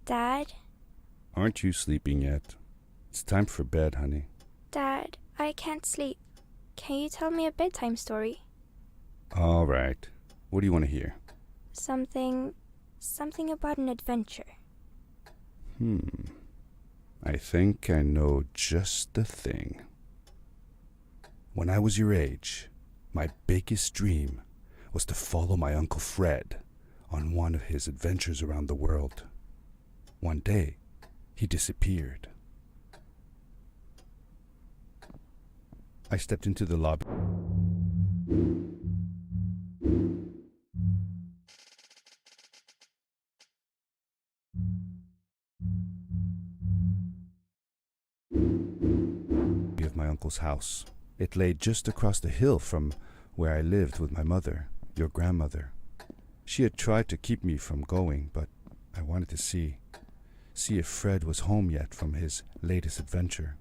Dad? Aren't you sleeping yet? It's time for bed, honey. Dad, I can't sleep. Can you tell me a bedtime story? All right. What do you want to hear? Something about an adventure. I think I know just the thing. When I was your age, my biggest dream was to follow my Uncle Fred on one of his adventures around the world. One day, he disappeared. I stepped into the lobby. Of my uncle's house. It lay just across the hill from where I lived with my mother, your grandmother. She had tried to keep me from going, but I wanted to see if Fred was home yet from his latest adventure.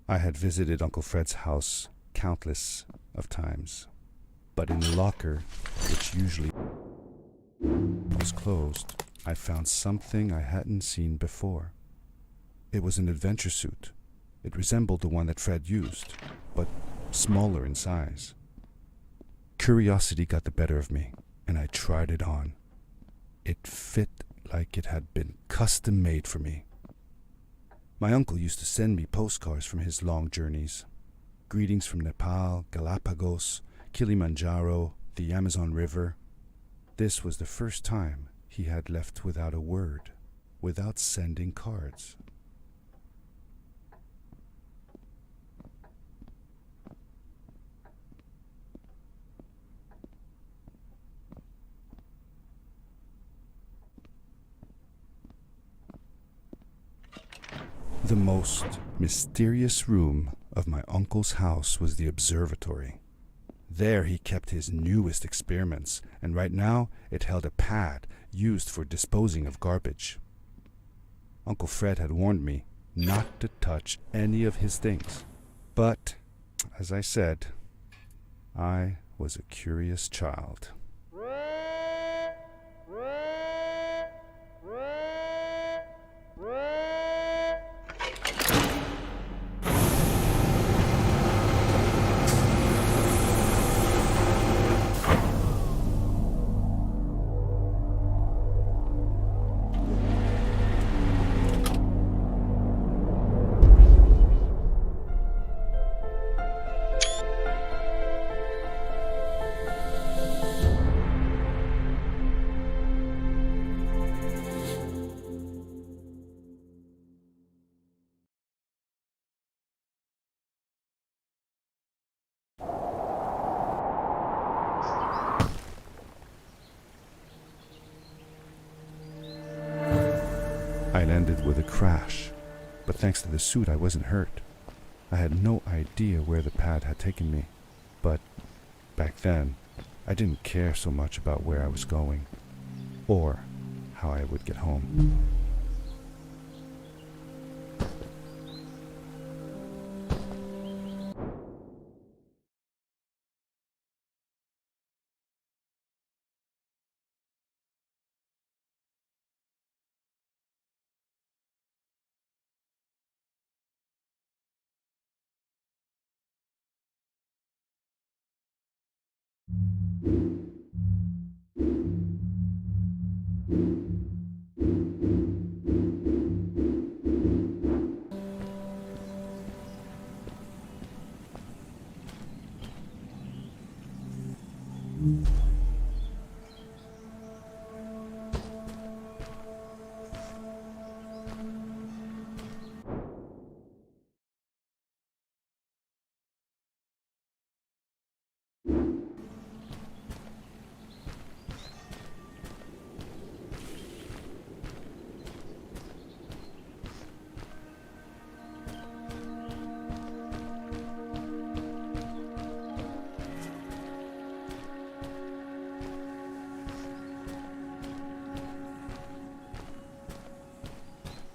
I had visited Uncle Fred's house countless of times, but in the locker, which usually was closed, I found something I hadn't seen before. It was an adventure suit. It resembled the one that Fred used, but smaller in size. Curiosity got the better of me, and I tried it on. It fit like it had been custom made for me. My uncle used to send me postcards from his long journeys. Greetings from Nepal, Galapagos, Kilimanjaro, the Amazon River. This was the first time he had left without a word, without sending cards. The most mysterious room of my uncle's house was the observatory. There he kept his newest experiments, and right now it held a pad used for disposing of garbage. Uncle Fred had warned me not to touch any of his things. But, as I said, I was a curious child. I landed with a crash, but thanks to the suit I wasn't hurt. I had no idea where the pad had taken me, but back then I didn't care so much about where I was going or how I would get home.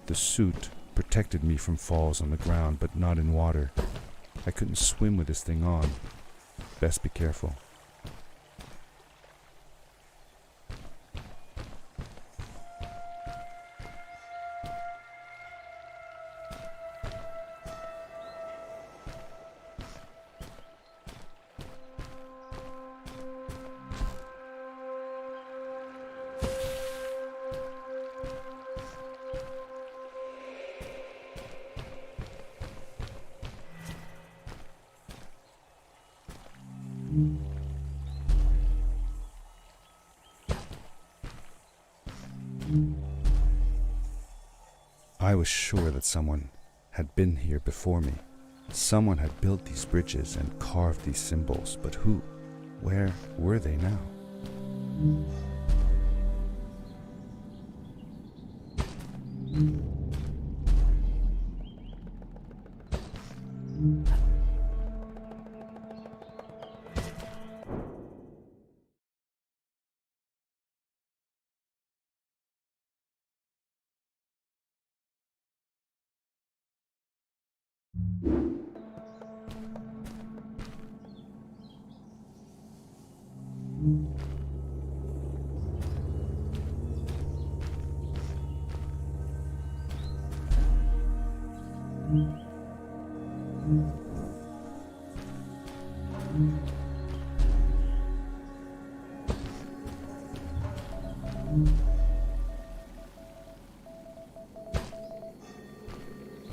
The suit protected me from falls on the ground, but not in water. I couldn't swim with this thing on. Best be careful. I was sure that someone had been here before me. Someone had built these bridges and carved these symbols, but who? Where were they now?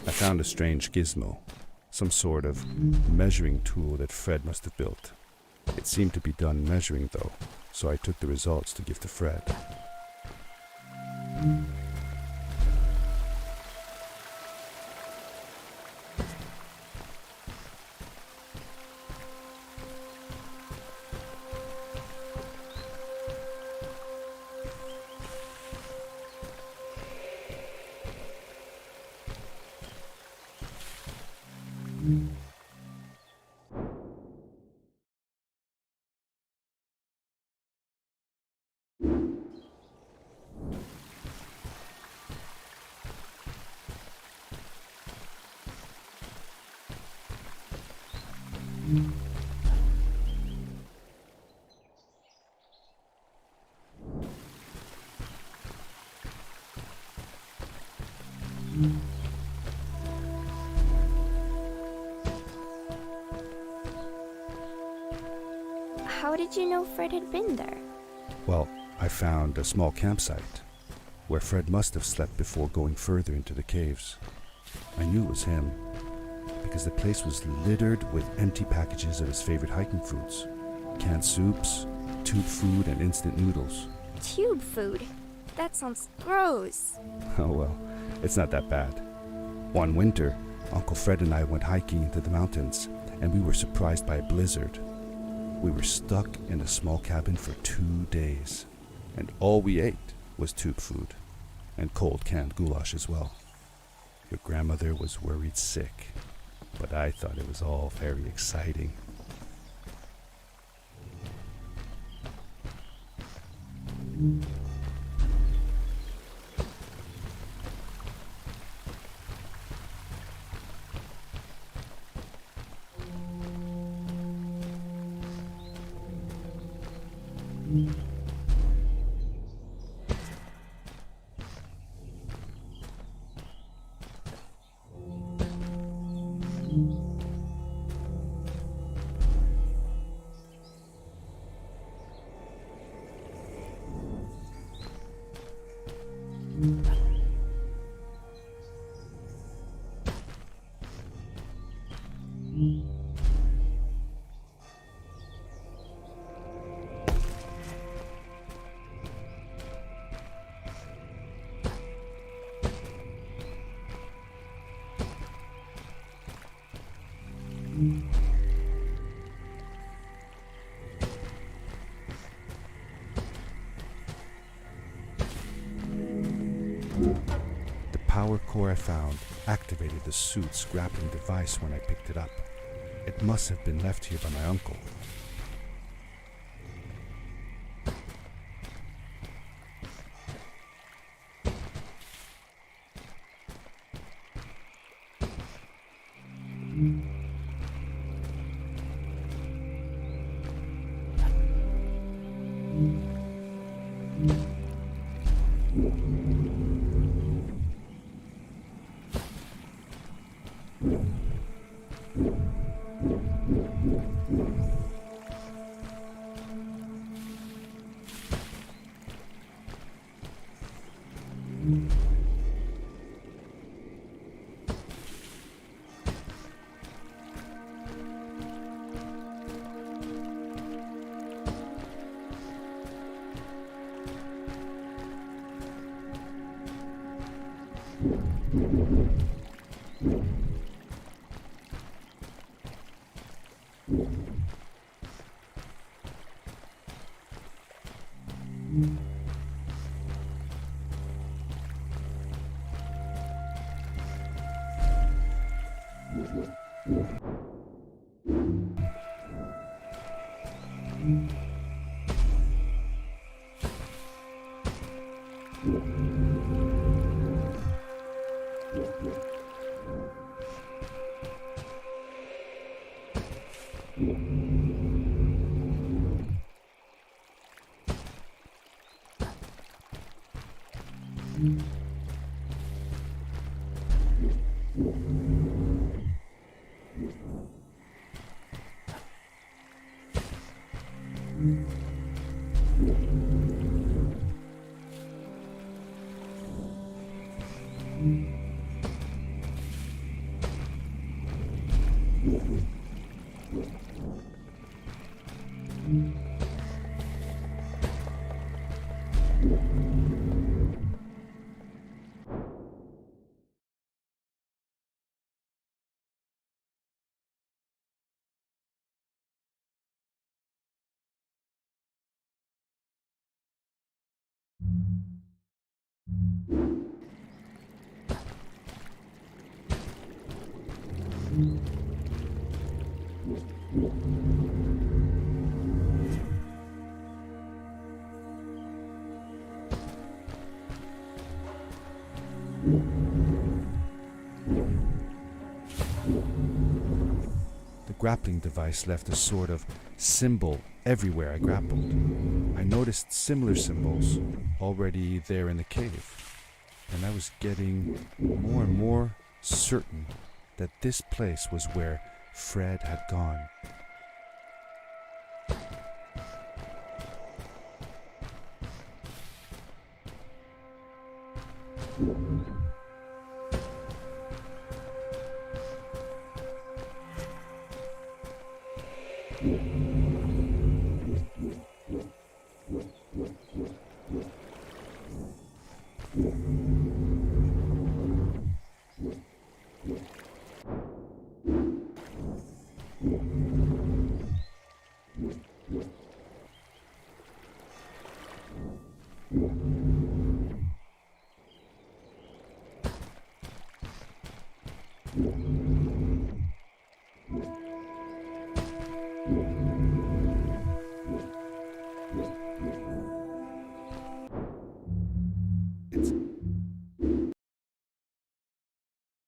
I found a strange gizmo, some sort of measuring tool that Fred must have built. It seemed to be done measuring though, so I took the results to give to Fred. How did you know Fred had been there? Well, I found a small campsite where Fred must have slept before going further into the caves. I knew it was him because the place was littered with empty packages of his favorite hiking foods. Canned soups, tube food, and instant noodles. Tube food? That sounds gross. Oh well, it's not that bad. One winter, Uncle Fred and I went hiking into the mountains, and we were surprised by a blizzard. We were stuck in a small cabin for 2 days, and all we ate was tube food, and cold canned goulash as well. Your grandmother was worried sick, but I thought it was all very exciting. power core I found activated the suit's grappling device when I picked it up. It must have been left here by my uncle. The grappling device left a sort of symbol everywhere I grappled. I noticed similar symbols already there in the cave, and I was getting more and more certain that this place was where Fred had gone.